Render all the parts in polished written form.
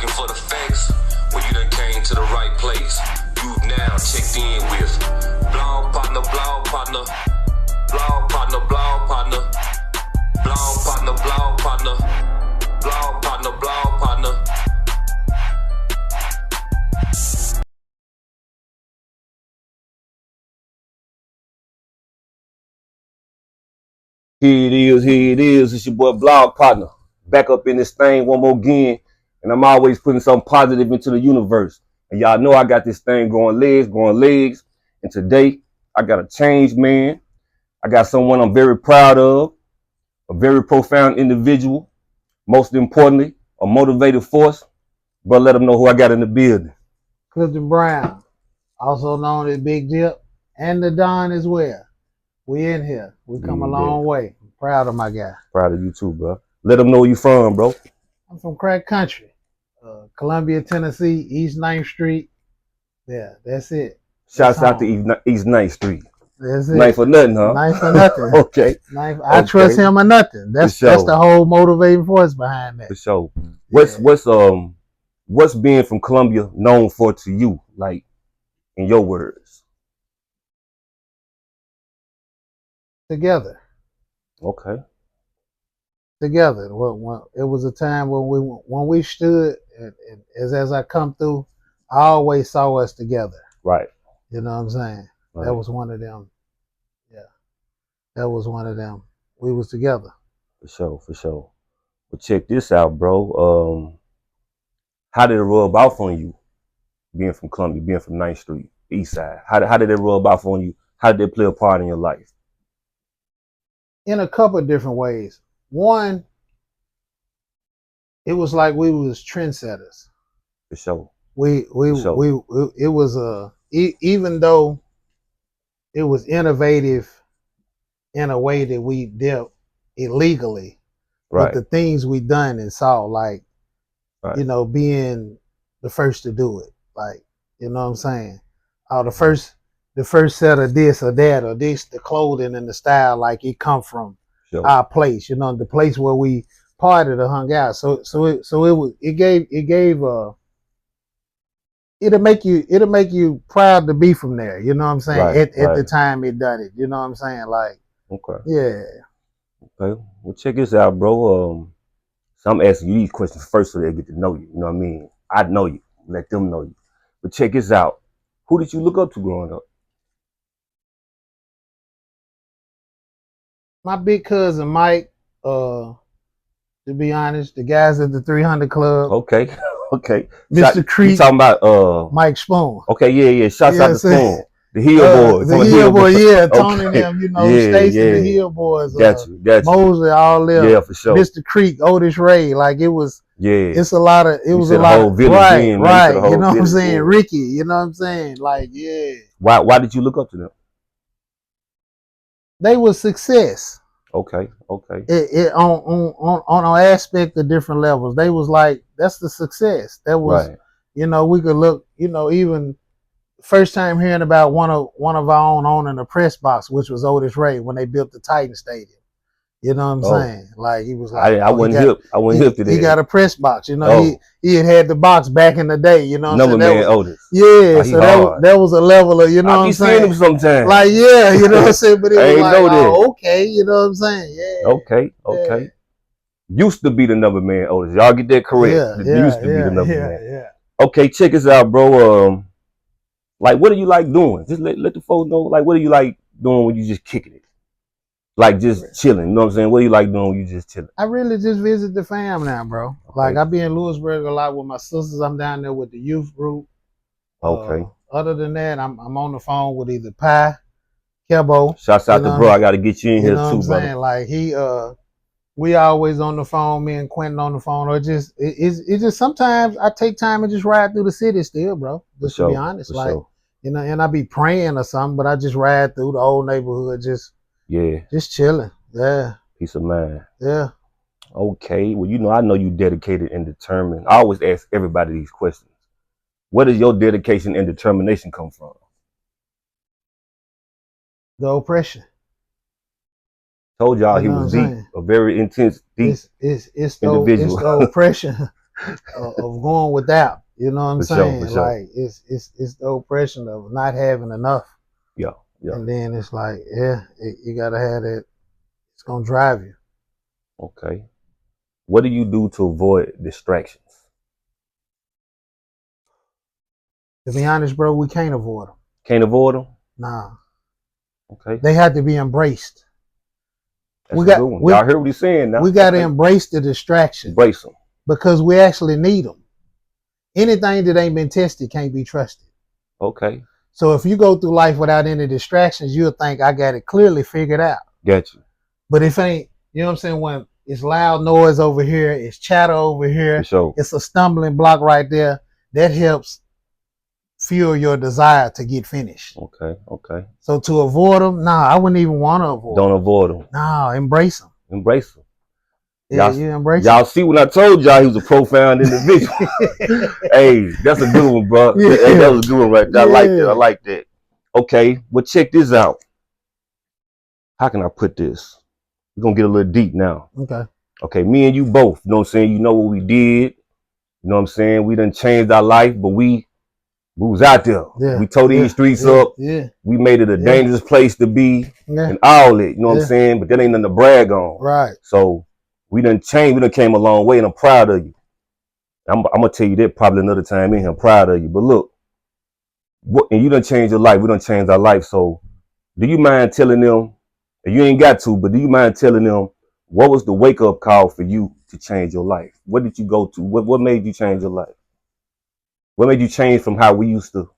looking for the facts, well, you done came to the right place. You've now checked in with blog partner, blog partner, blog partner, blog partner, blog partner, blog partner, blog partner, blog partner. Here it is. It's your boy Blog Partner. Back up in this thing one more again. And I'm always putting something positive into the universe. And y'all know I got this thing growing legs. And today, I got a changed man. I got someone I'm very proud of. A very profound individual. Most importantly, a motivated force. But let them know who I got in the building. Clifton Brown, also known as Big Dip, and the Don as well. We in here. We come a long way. I'm proud of my guy. Proud of you too, bro. Let them know where you from, bro. I'm from crack country. Columbia, Tennessee, East 9th Street. Yeah, that's it. Shouts out to East 9th Street. That's it. Nice for nothing, huh? Nice for nothing. Okay. I trust him or nothing. That's the whole motivating force behind that. For sure. What's being from Columbia known for to you, like in your words? Together. Okay. Together. Well, it was a time when we stood, and as I come through, I always saw us together. Right. You know what I'm saying? Right. That was one of them. Yeah. That was one of them. We was together. For sure. But check this out, bro. How did it rub off on you, being from Columbia, being from 9th Street, East Side? How did it rub off on you? How did it play a part in your life? In a couple of different ways. One, it was like we was trendsetters. For sure. It was even though it was innovative in a way that we dealt illegally, right, with the things we done and saw, like, right, you know, being the first to do it, like, you know what I'm saying? The first set of this or that, or this, the clothing and the style, like it come from our place, you know, the place where we partied or hung out. It'll make you proud to be from there, you know what I'm saying? Right, at the time it done it, you know what I'm saying? Like, okay, yeah. Okay, well, check this out, bro. So I'm asking you these questions first so they get to know you. You know what I mean? I know you, let them know you. But check this out. Who did you look up to growing up? My big cousin Mike, to be honest, the guys at the 300 Club. Okay. Mr. Creek. You talking about Mike Spoon. Okay, yeah. Shouts out to Spoon. The Hill Boys. The Hill Boys, yeah. Tony and them, you know, Stacy, the Hill Boys. Got you. Mosley, all them. Yeah, for sure. Mr. Creek, Otis Ray, like it was. Yeah. It was a lot of. Right. You know what I'm saying? Ricky, you know what I'm saying? Like, yeah. Why did you look up to them? They were success. Okay. It on an aspect of different levels. They was like, that's the success. That was, right, you know, we could look, you know, even first time hearing about one of our own owning a press box, which was Otis Ray when they built the Titan Stadium. You know what I'm saying? Like, he was like, I wasn't hip to that. He got a press box, you know. He had the box back in the day, you know what I'm saying? Number man Otis. Yeah, so that was a level of, you know what I'm saying? I be seeing him sometimes. Like, yeah, you know what I'm saying? But it was like, oh, okay, you know what I'm saying? Yeah. Okay. Yeah. Used to be the number man Otis. Y'all get that correct. Used to be the number man. Yeah. Okay, check us out, bro. Like, what do you like doing? Just let the folks know, like, what do you like doing when you just kicking it? Like, just chilling, you know what I'm saying? What do you like doing when you just chilling? I really just visit the fam now, bro. Okay. Like, I be in Lewisburg a lot with my sisters. I'm down there with the youth group. Okay. Other than that, I'm on the phone with either Pi, Kebo. Shouts out to bro. I got to get you in here too, brother. Saying? Like, we always on the phone, me and Quentin on the phone, or it's just sometimes I take time and just ride through the city still, bro. Just to be honest, like, you know, and I be praying or something, but I just ride through the old neighborhood, just chilling. Yeah. Peace of mind. Yeah. Okay. Well, you know, I know you dedicated and determined. I always ask everybody these questions. Where does your dedication and determination come from? The oppression. Told y'all he was deep, a very intense, deep it's individual. It's the oppression of going without. You know what I'm saying? For sure. Like it's the oppression of not having enough. Yeah, yeah. And then it's like, you gotta have that. It's gonna drive you. Okay. What do you do to avoid distractions? To be honest, bro, we can't avoid them. Can't avoid them? Nah. Okay. They have to be embraced. That's a good one. Y'all hear what he's saying now? We got to embrace the distraction. Embrace them. Because we actually need them. Anything that ain't been tested can't be trusted. Okay. So if you go through life without any distractions, you'll think I got it clearly figured out. Got you. But if ain't, you know what I'm saying, when it's loud noise over here, it's chatter over here, for sure. It's a stumbling block right there, that helps fuel your desire to get finished. Okay, okay. So to avoid them, nah, I wouldn't even want to avoid them. Don't avoid them. Nah, embrace them. Embrace them. Yeah, you embrace y'all see when I told y'all he was a profound individual. Hey, that's a good one, bro. Yeah. Hey, that was a good one right there. I like that. I like that. Okay, well, check this out. How can I put this? We're going to get a little deep now. Okay. Okay, me and you both, you know what I'm saying? You know what we did. You know what I'm saying? We done changed our life, but we was out there. Yeah. We tore these streets up. Yeah. We made it a dangerous place to be and all that. You know what I'm saying? But that ain't nothing to brag on. Right. So we done changed. We done came a long way, and I'm proud of you. I'm going to tell you that probably another time in here. I'm proud of you. But look, and you done changed your life. We done changed our life. So do you mind telling them, and you ain't got to, but do you mind telling them what was the wake-up call for you to change your life? What did you go to? What made you change your life? What made you change from how we used to, you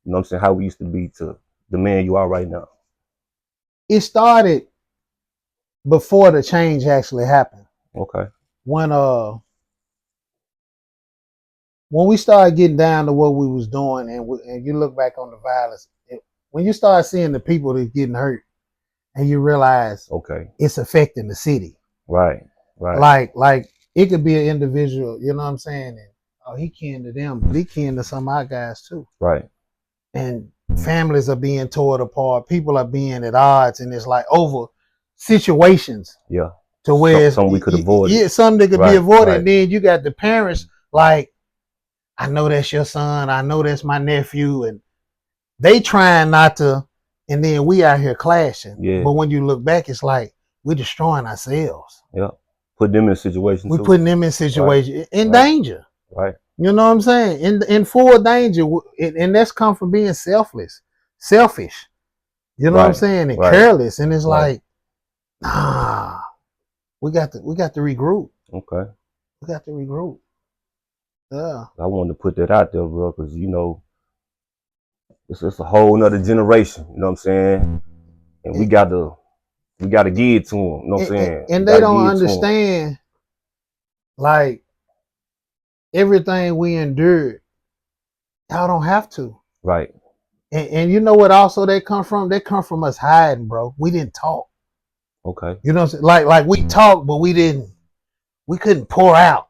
know what I'm saying, how we used to be to the man you are right now? It started before the change actually happened. Okay. When we started getting down to what we was doing, and you look back on the violence, when you start seeing the people that's getting hurt, and you realize, it's affecting the city. Right. Right. Like it could be an individual, you know what I'm saying? And, he kin to them, but he kin to some of our guys too. Right. And families are being torn apart. People are being at odds, and it's like over situations. Yeah. To where something we could avoid. Yeah, something that could be avoided. Right. And then you got the parents like, I know that's your son. I know that's my nephew, and they trying not to. And then we out here clashing. Yeah. But when you look back, it's like we're destroying ourselves. Yeah. Put them in a situation. We're putting them in situations in danger. Right. You know what I'm saying? In full danger, and that's come from being selfish. You know what I'm saying? And careless. And it's like, nah, we got to regroup. Okay. We got to regroup. Yeah. I wanted to put that out there, bro, because you know, it's a whole nother generation. You know what I'm saying? And we gotta give it to them. You know what I'm saying? And they don't understand, like, everything we endured, y'all don't have to. Right. And you know what also they come from? They come from us hiding, bro. We didn't talk. Okay. You know what I'm saying? Like we talked, but we couldn't pour out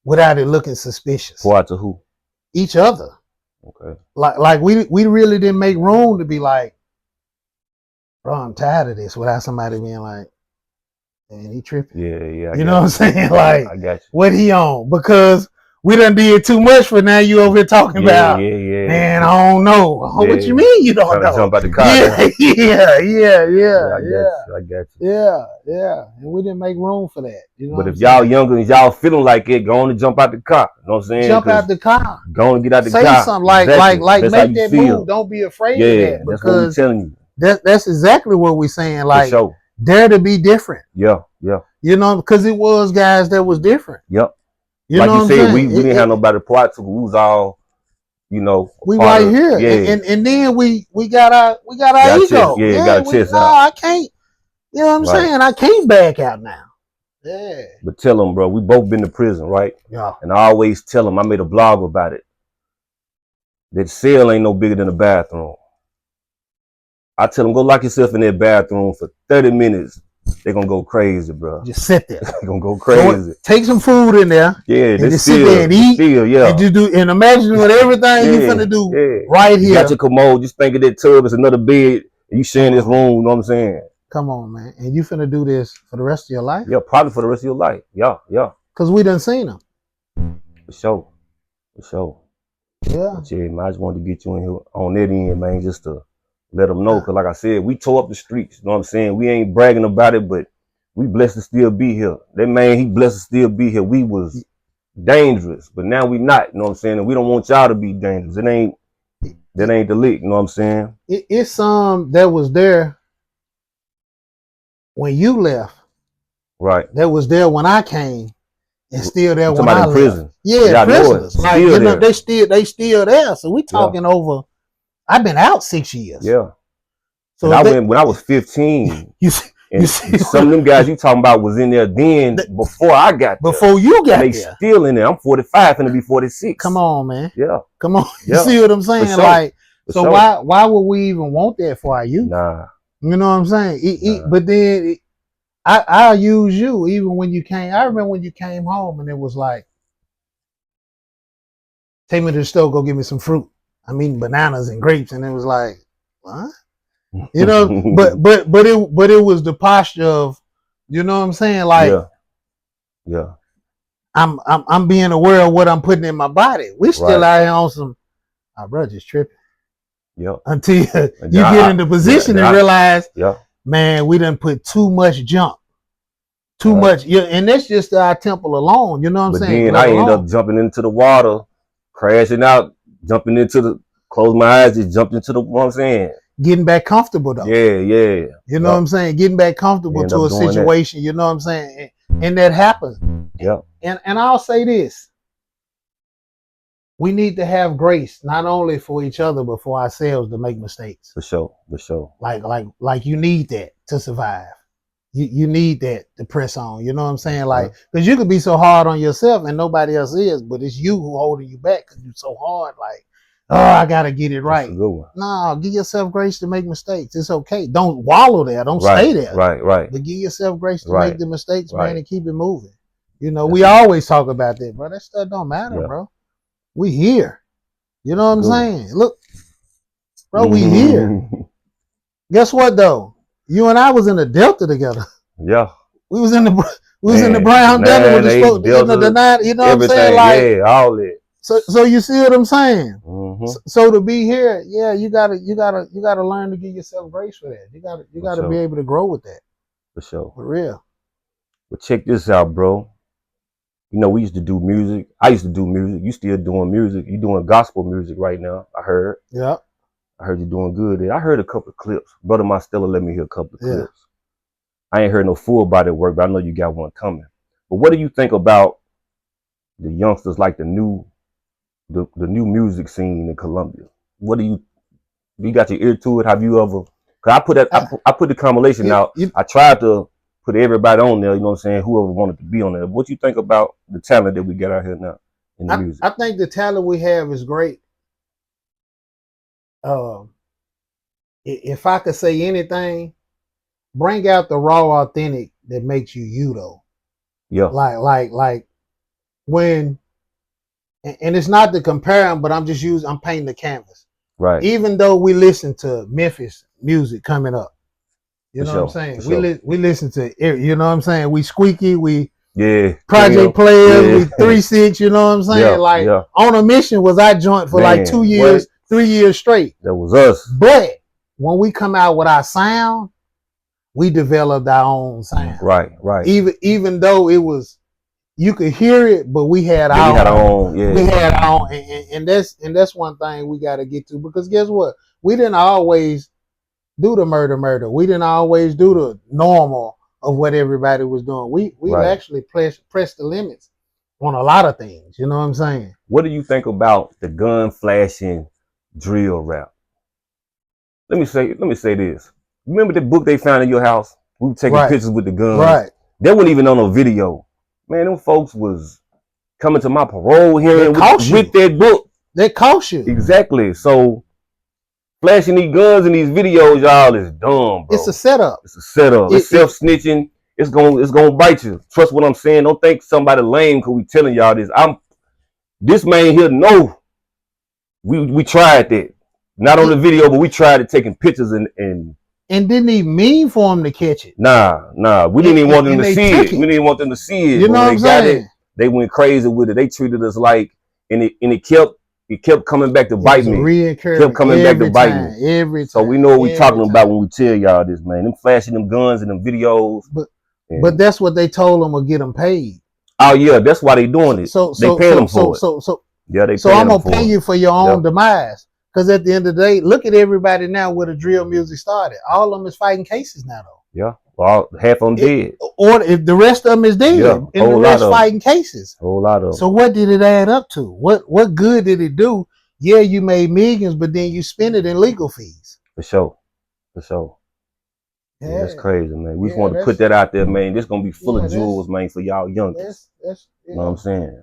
without it looking suspicious. Pour out to who? Each other. Okay. Like we really didn't make room to be like, bro, I'm tired of this, without somebody being like, man, he tripping. Yeah. You know what I'm saying? Like, I got you. What he on? Because we done did too much for now. You over here talking about, man, I don't know. What you mean you don't know? Jump out the car. Yeah. I got you. Yeah. And we didn't make room for that. You know. But if y'all younger and y'all feeling like it, go on and jump out the car. You know what I'm saying? Jump out the car. Go on and get out the car. Say something like make that move. Don't be afraid of that. Yeah, that's what we're telling you. That's exactly what we're saying. Like, dare to be different. Yeah. You know, because it was guys that was different. Yep. You like know you what said, I'm saying? we didn't have nobody to pour out to. We was all, you know, we right here. Yeah. And then we got our ego. Got a chest out. I can't. You know what I'm saying? I can't back out now. Yeah. But tell them, bro, we both been to prison, right? Yeah. And I always tell them, I made a blog about it, that cell ain't no bigger than a bathroom. I tell them, go lock yourself in that bathroom for 30 minutes. They're going to go crazy, bro. Just sit there. They're going to go crazy. Take some food in there. Yeah. And just sit there and eat. And just do, and imagine what everything you finna do right here. You got your commode. Just think of that tub as another bed. And you sharing this room, you know what I'm saying? Come on, man. And you finna do this for the rest of your life? Yeah, probably for the rest of your life. Yeah. Because we done seen them. For sure. For sure. Yeah. But yeah, man, I just wanted to get you in here on that end, man, just to let them know. Cause like I said, we tore up the streets. You know what I'm saying? We ain't bragging about it, but we blessed to still be here. That man, he blessed to still be here. We was dangerous, but now we not. You know what I'm saying? And we don't want y'all to be dangerous. That ain't the lick. You know what I'm saying? It's some that was there when you left. Right. That was there when I came. And still there when I left. Prison. Yeah, prisoners. Like, you know, they still there. So we talking over. I've been out 6 years. Yeah. So when I was 15. You see some of them guys you talking about was in there then before I got there. Before you got there. They still in there. I'm 45 and to be 46. Come on, man. Yeah. Come on. You see what I'm saying? Sure. Like, so why would we even want that for our youth? Nah. You know what I'm saying? But then I'll use you even when you came. I remember when you came home and it was like, take me to the store, go get me some fruit. I'm eating bananas and grapes, and it was like, what? You know, but it was the posture of, you know what I'm saying? Like, yeah. I'm being aware of what I'm putting in my body. We still out here on some, our brother just tripping. Yep. Until you get into position and realize, man, we done put too much junk. Too much. Yeah, and that's just our temple alone. You know what I'm saying? Then I end up jumping into the water, crashing out, jumping into close my eyes, just jumped into the, you know what I'm saying? Getting back comfortable though. Yeah. You know what I'm saying? Getting back comfortable to a situation, you know what I'm saying? And that happens. Yeah. And I'll say this. We need to have grace, not only for each other, but for ourselves to make mistakes. For sure. Like you need that to survive. You need that to press on. You know what I'm saying? Like, because you could be so hard on yourself and nobody else is, but it's you who holding you back because you're so hard. Like, oh, I got to get it right. That's a good one. No, give yourself grace to make mistakes. It's okay. Don't wallow there. Don't stay there. Right. But give yourself grace to make the mistakes, man, and keep it moving. You know, we always talk about that, bro. That stuff don't matter, bro. We here. You know what I'm saying? Look, bro, we here. Guess what, though? You and I was in the Delta together. Yeah. We was in the Brown Delta with the smoke, you know what I'm saying? Like, all that. So you see what I'm saying? Mm-hmm. So to be here, you gotta learn to give yourself grace for that. You gotta be able to grow with that. For sure. For real. But check this out, bro. You know, we used to do music. I used to do music. You still doing music. You doing gospel music right now, I heard. Yeah. I heard you doing good. I heard a couple of clips. Brother Marstella let me hear a couple of clips. I ain't heard no full body work, but I know you got one coming. But what do you think about the youngsters, like the new music scene in Columbia? What do you got your ear to it? Have you ever? Cause I put the compilation out. I tried to put everybody on there. You know what I'm saying? Whoever wanted to be on there. What you think about the talent that we got out here now in the music? I think the talent we have is great. If I could say anything, bring out the raw, authentic that makes you though. Yeah. Like when, and it's not to compare them, but I'm painting the canvas. Right. Even though we listen to Memphis music coming up, you know what I'm saying? We listen to, you know what I'm saying? We Squeaky, we Project Players, we 3-6, you know what I'm saying? On a Mission was our joint for like 2 years. 3 years straight. That was us. But when we come out with our sound, we developed our own sound. Right. Even though it was, you could hear it, but we had our own. We had our own, and that's one thing we got to get to, because guess what? We didn't always do the murder. We didn't always do the normal of what everybody was doing. We actually pressed the limits on a lot of things. You know what I'm saying? What do you think about the gun flashing drill rap? Let me say this. Remember the book they found in your house? We were taking pictures with the guns. Right. They wasn't even on a video. Man, them folks was coming to my parole hearing with that book. They caught you. Exactly. So flashing these guns in these videos, y'all, is dumb, bro. It's a setup. It's self-snitching. It's gonna bite you. Trust what I'm saying. Don't think somebody lame because we telling y'all this. This man here know we tried that. Not on the video, but we tried it, taking pictures and didn't even mean for them to catch it. Nah. We didn't even want them to see it. We didn't want them to see it. You know what I'm saying? they went crazy with it. They treated us like, and it kept coming back to bite me. Kept coming back to bite me. Every time. So we know what we talking about when we tell y'all this, man. Them flashing them guns and them videos. But that's what they told them would get them paid. Oh yeah, that's why they doing it. They paying them for it. Yeah, they. So I'm gonna pay you for your own demise. Because at the end of the day, look at everybody now where the drill music started. All of them is fighting cases now, though. Yeah, well, half of them dead. Or if the rest of them is dead, and the rest fighting cases. Whole lot of them. So what did it add up to? What good did it do? Yeah, you made millions, but then you spend it in legal fees. For sure. Yeah, that's crazy, man. We just want to put that out there, man. This gonna be full of jewels, man, for y'all youngsters. You know what I'm saying?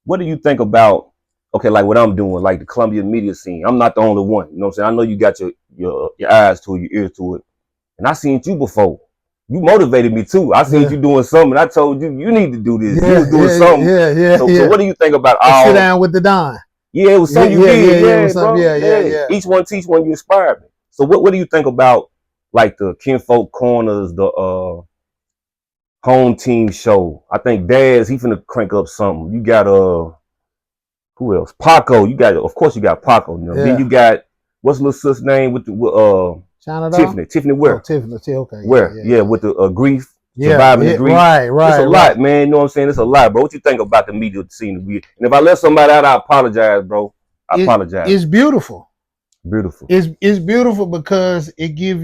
What do you think about? Okay, like what I'm doing, like the Columbia media scene. I'm not the only one. You know what I'm saying? I know you got your eyes to it, your ears to it. And I seen you before. You motivated me too. I seen you doing something. I told you need to do this. You was doing something. So what do you think about all? Sit down with the Don. Yeah, it was something you did. Yeah. Each one teach one. You inspired me. So what do you think about like the Kinfolk Corners, the home team show? I think Daz, he finna crank up something. You got who else? Paco. You got Paco. You know? Then you got what's little sis name with the Tiffany Ware. Tiffany, okay. Ware, with the grief. Surviving the grief. Right. It's a lot, man. You know what I'm saying? It's a lot, bro. What you think about the media scene? And if I left somebody out, I apologize, bro. I apologize. It's beautiful. Beautiful. It's beautiful because it give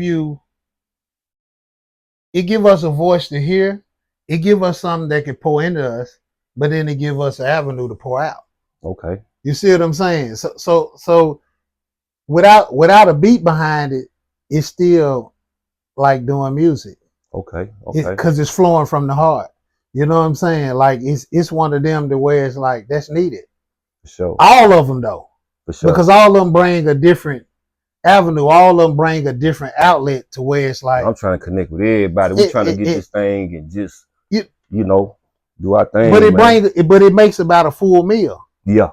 us a voice to hear. It give us something that can pour into us, but then it give us an avenue to pour out. Okay. You see what I'm saying? So without a beat behind it, it's still like doing music. Okay. Because it's flowing from the heart. You know what I'm saying? Like it's one of them to where it's like that's needed. For sure. All of them though. For sure. Because all of them bring a different avenue. All of them bring a different outlet to where it's like I'm trying to connect with everybody. We're trying to get this thing and just do our thing. But it makes about a full meal. Yeah.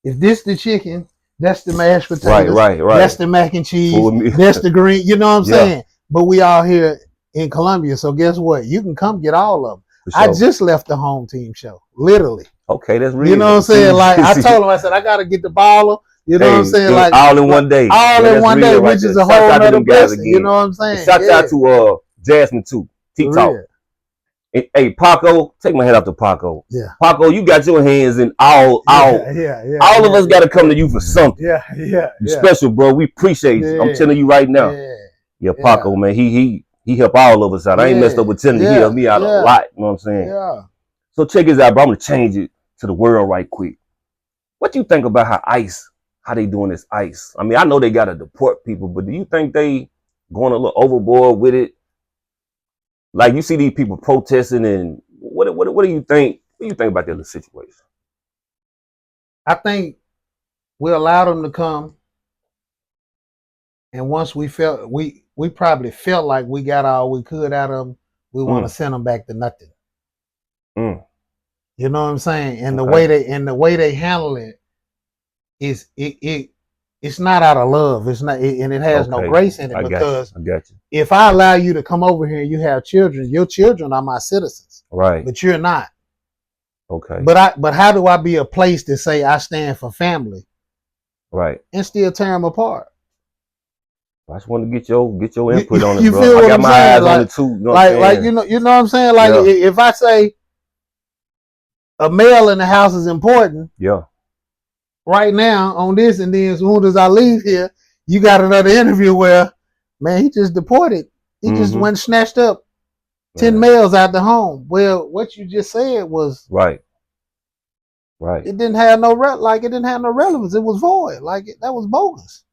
If this the chicken, that's the mashed potatoes. Right. That's the mac and cheese. That's the green. You know what I'm saying? But we all here in Columbia, so guess what? You can come get all of them. Sure. I just left the home team show, literally. Okay, that's real. You know what I'm saying? Like I told him, I said I got to get the baller. You know what I'm saying? Like all in one day. All in one day, which is a whole other blessing. You know what I'm saying? Shout out to Jasmine too. T-Talk. Hey, Paco, take my head off to Paco. Yeah. Paco, you got your hands in all of us got to come to you for something. Yeah. You special, bro. We appreciate you. I'm telling you right now. Yeah, Paco, man, he helped all of us out. I ain't messed up with telling he helped me out a lot. You know what I'm saying? Yeah. So check this out, bro. I'm gonna change it to the world right quick. What you think about how they doing this ICE? I mean, I know they gotta deport people, but do you think they going a little overboard with it? Like you see these people protesting, and what do you think? What do you think about that little situation? I think we allowed them to come, and once we probably felt like we got all we could out of them, we want to send them back to nothing. You know what I'm saying? And the way they handle it is it's not out of love. It's not, and it has no grace in it. I got you. If I allow you to come over here and you have children, your children are my citizens, right? But you're not. Okay. But how do I be a place to say I stand for family, right, and still tear them apart? I just want to get your input on it, you bro. Feel I what got I'm my saying? eyes like, on it too. You know you know what I'm saying? Like if I say a male in the house is important, right now on this, and then as soon as I leave here, you got another interview where, man, he just deported. He just went and snatched up 10 males out the home. Well, what you just said was right. It didn't have no relevance. It was void. That was bogus.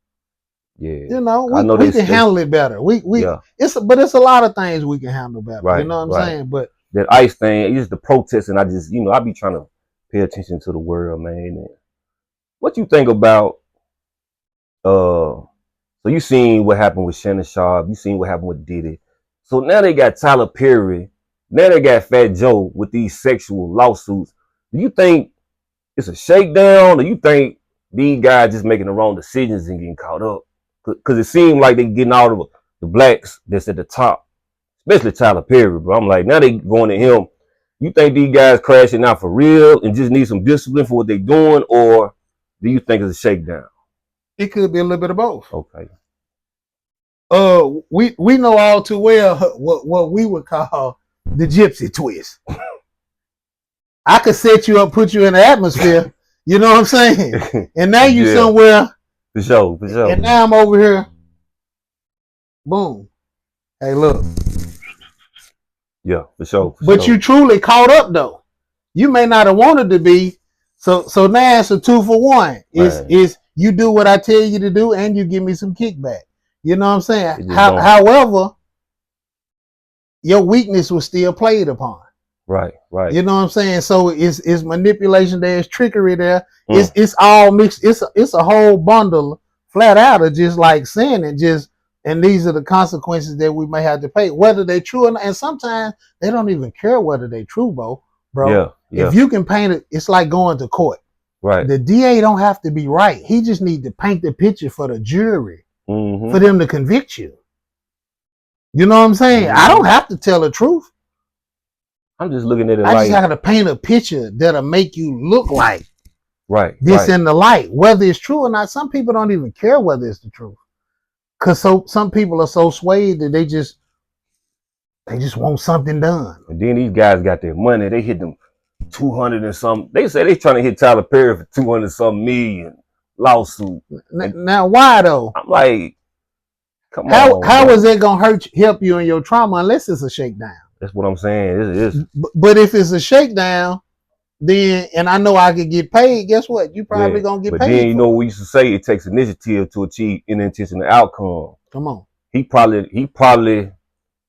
Yeah, you know, we can handle it better. It's a lot of things we can handle better. Right, you know what I'm saying? But that ICE thing, it's just the protest, and I just, I be trying to pay attention to the world, man. And what you think about? So you seen what happened with Shannon Sharp? You seen what happened with Diddy? So now they got Tyler Perry. Now they got Fat Joe with these sexual lawsuits. Do you think it's a shakedown, or you think these guys just making the wrong decisions and getting caught up? Because it seemed like they getting all of the blacks that's at the top, especially Tyler Perry, bro. I'm like, now they going to him You think these guys crashing out for real and just need some discipline for what they're doing, or do you think it's a shakedown? It could be a little bit of both. Okay. We know all too well what we would call the gypsy twist. I could set you up, put you in the atmosphere. You know what I'm saying? And now you somewhere. For sure. And now I'm over here. Boom. Hey, look. Yeah, for sure. But you truly caught up though. You may not have wanted to be. So now it's a 2 for 1. Is you do what I tell you to do and you give me some kickback. You know what I'm saying? However, your weakness was still played upon. Right. You know what I'm saying? So it's manipulation there, it's trickery there. It's all mixed. It's a whole bundle flat out of just like saying it. And these are the consequences that we may have to pay, whether they're true or not. And sometimes they don't even care whether they're true, bro. Yeah. If you can paint it, it's like going to court. Right. The DA don't have to be right. He just needs to paint the picture for the jury for them to convict you. You know what I'm saying? I don't have to tell the truth. I'm just looking at it. I just have to paint a picture that'll make you look like this in the light, whether it's true or not. Some people don't even care whether it's the truth, because some people are so swayed that they just want something done. And then these guys got their money. They hit them 200 and something. They say they trying to hit Tyler Perry for 200 something million lawsuit. Now why though? I'm like, come on. How is that gonna help you in your trauma unless it's a shakedown? That's what I'm saying. But if it's a shakedown, then, and I know I could get paid, guess what? You probably gonna get paid. But then you know we used to say it takes initiative to achieve an intentional outcome. Come on. He probably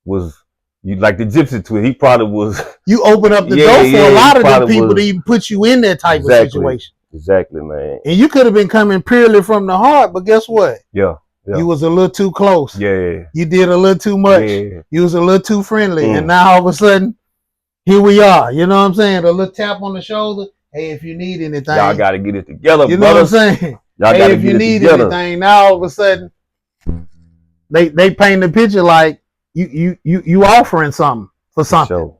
was like the gypsy twist. He probably was. You open up the door for a lot of the people to even put you in that type of situation. Exactly, man. And you could have been coming purely from the heart, but guess what? Yeah. You was a little too close. Yeah. You did a little too much. Yeah. You was a little too friendly. And now all of a sudden, here we are. You know what I'm saying? A little tap on the shoulder. Hey, if you need anything. Y'all got to get it together, You know what I'm saying? Y'all hey, if you need anything, now all of a sudden, they paint the picture like you offering something for something. Sure.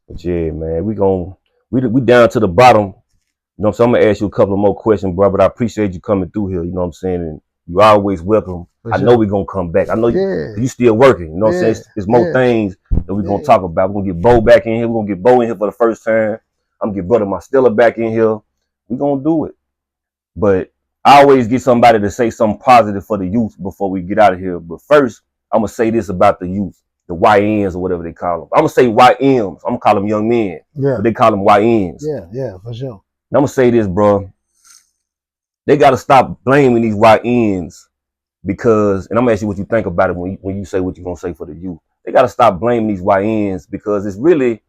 But yeah, man, we down to the bottom. You know what I'm saying? I'm going to ask you a couple of more questions, bro, but I appreciate you coming through here. You know what I'm saying? And you always welcome. I know we're going to come back. I know you still working. You know what I'm saying? There's more things that we're going to talk about. We're going to get Bo back in here. We're going to get Bo in here for the first time. I'm going to get Brother Mastella back in here. We're going to do it. But I always get somebody to say something positive for the youth before we get out of here. But first, I'm going to say this about the youth, the YNs or whatever they call them. I'm going to say YMs. I'm going to call them young men. Yeah. But they call them YNs. Yeah, for sure. And I'm going to say this, bro. They got to stop blaming these YNs because, and I'm going to ask you what you think about it when you say what you're going to say for the youth. They got to stop blaming these YNs because it's really,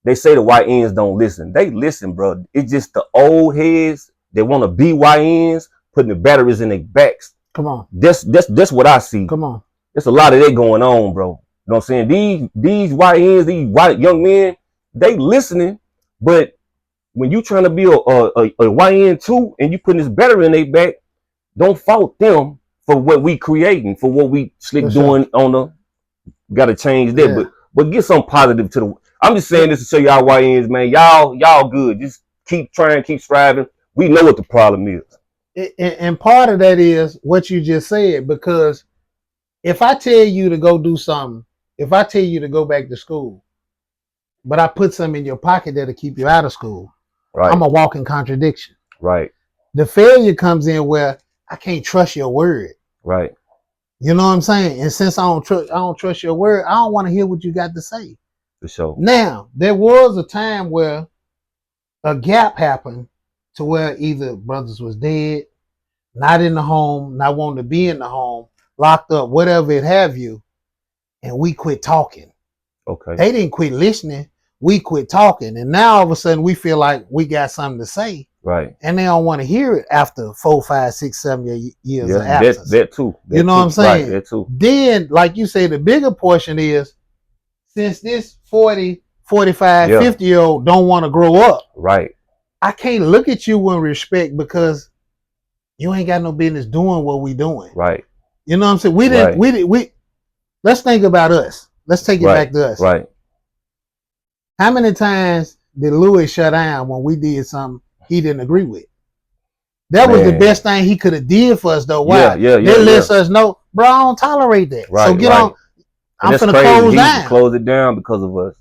they say the YNs don't listen. They listen, bro. It's just the old heads that want to be YNs putting the batteries in their backs. Come on. That's what I see. Come on. There's a lot of that going on, bro. You know what I'm saying? These YNs, these white young men, they listening, but when you trying to be a YN too and you putting this battery in their back, don't fault them for what we creating, for what we doing on the, gotta change that. Yeah. But get some positive to the, I'm just saying this to show y'all YNs, man. Y'all good. Just keep trying, keep striving. We know what the problem is. And part of that is what you just said, because if I tell you to go do something, if I tell you to go back to school, but I put something in your pocket that'll keep you out of school, right. I'm a walking contradiction. Right. The failure comes in where I can't trust your word. Right. You know what I'm saying? And since I don't trust your word, I don't want to hear what you got to say. For sure. Now, there was a time where a gap happened to where either brothers was dead, not in the home, not wanting to be in the home, locked up, whatever it have you, and we quit talking. Okay. They didn't quit listening. We quit talking. And now all of a sudden we feel like we got something to say. Right. And they don't want to hear it after 4, 5, 6, 7 years of absence. That too. You know what I'm saying? Right, that too. Then, like you say, the bigger portion is, since this 40, 45, 50-year-old don't want to grow up. Right. I can't look at you with respect because you ain't got no business doing what we doing. Right. You know what I'm saying? We let's think about us. Let's take it back to us. Right. How many times did Louis shut down when we did something he didn't agree with? That was the best thing he could have did for us, though. Why? They let us know, bro, I don't tolerate that. Right, so get on. I'm finna close down. Close it down because of us.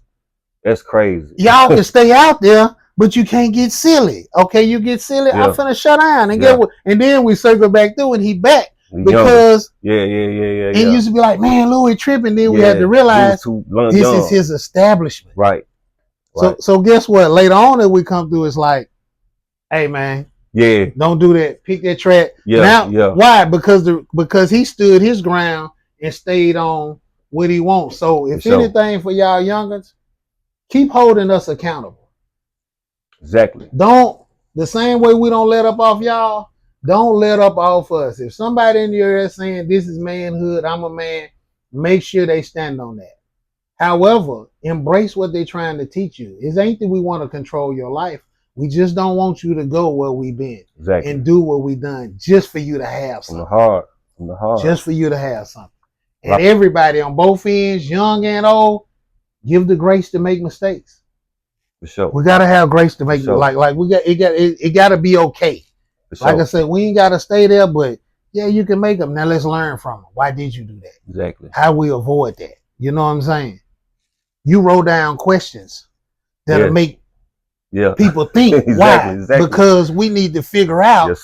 That's crazy. Y'all can stay out there, but you can't get silly. Okay, you get silly, I'm finna shut down and get what. And then we circle back through and he back. Because and used to be like, man, Louis tripping. Then we had to realize this is his establishment. Right. So guess what? Later on that we come through, it's like, hey man, don't do that. Pick that track. Why? Because he stood his ground and stayed on what he wants. So if anything for y'all youngins, keep holding us accountable. Exactly. The same way we don't let up off y'all, don't let up off us. If somebody in your ear saying this is manhood, I'm a man, make sure they stand on that. However, embrace what they're trying to teach you. It ain't that we want to control your life. We just don't want you to go where we been and do what we done just for you to have something. From the heart. Just for you to have something. And everybody on both ends, young and old, give the grace to make mistakes. For sure. We gotta have grace to make like we got it gotta be okay. Like I said, we ain't gotta stay there, but you can make them. Now let's learn from them. Why did you do that? Exactly. How we avoid that? You know what I'm saying? You wrote down questions that'll make people think. Why? Because we need to figure out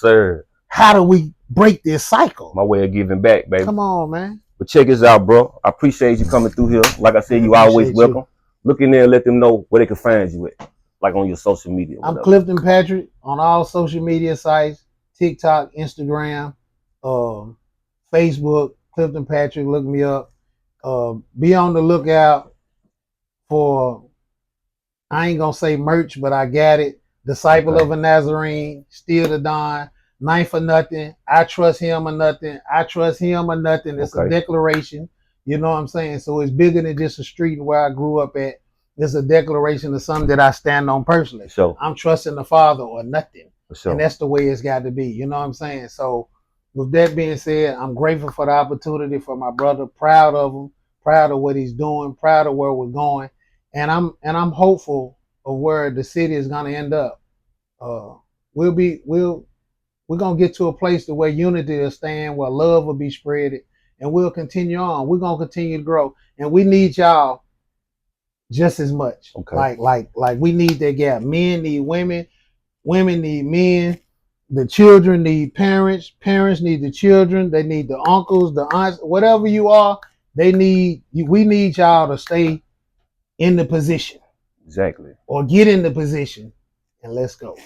how do we break this cycle? My way of giving back, baby. Come on, man. But check this out, bro. I appreciate you coming through here. Like I said, you always welcome. Look in there and let them know where they can find you at, like on your social media. I'm Clifton Patrick on all social media sites, TikTok, Instagram, Facebook, Clifton Patrick, look me up. Be on the lookout for, I ain't gonna say merch, but I got it. Disciple of a Nazarene, Still the Don, Nine for Nothing, I Trust Him or Nothing, I Trust Him or Nothing. It's a declaration. You know what I'm saying? So it's bigger than just a street where I grew up at. It's a declaration of something that I stand on personally. I'm trusting the Father or nothing. And that's the way it's got to be. You know what I'm saying? So with that being said, I'm grateful for the opportunity for my brother. Proud of him. Proud of what he's doing. Proud of where we're going. And I'm hopeful of where the city is going to end up. We're going to get to a place where unity will stand, where love will be spread, and we'll continue on. We're going to continue to grow. And we need y'all just as much. Like we need that gap. Men need women. Women need men. The children need parents. Parents need the children. They need the uncles, the aunts, whatever you are. We need y'all to stay in the position. Exactly. Or get in the position and let's go.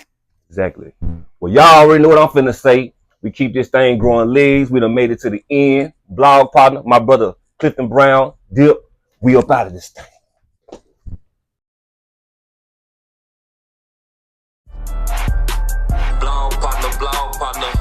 Exactly. Well, y'all already know what I'm finna say. We keep this thing growing legs. We done made it to the end. Blog partner, my brother Clifton Brown, Dip. We up out of this thing. Blog partner.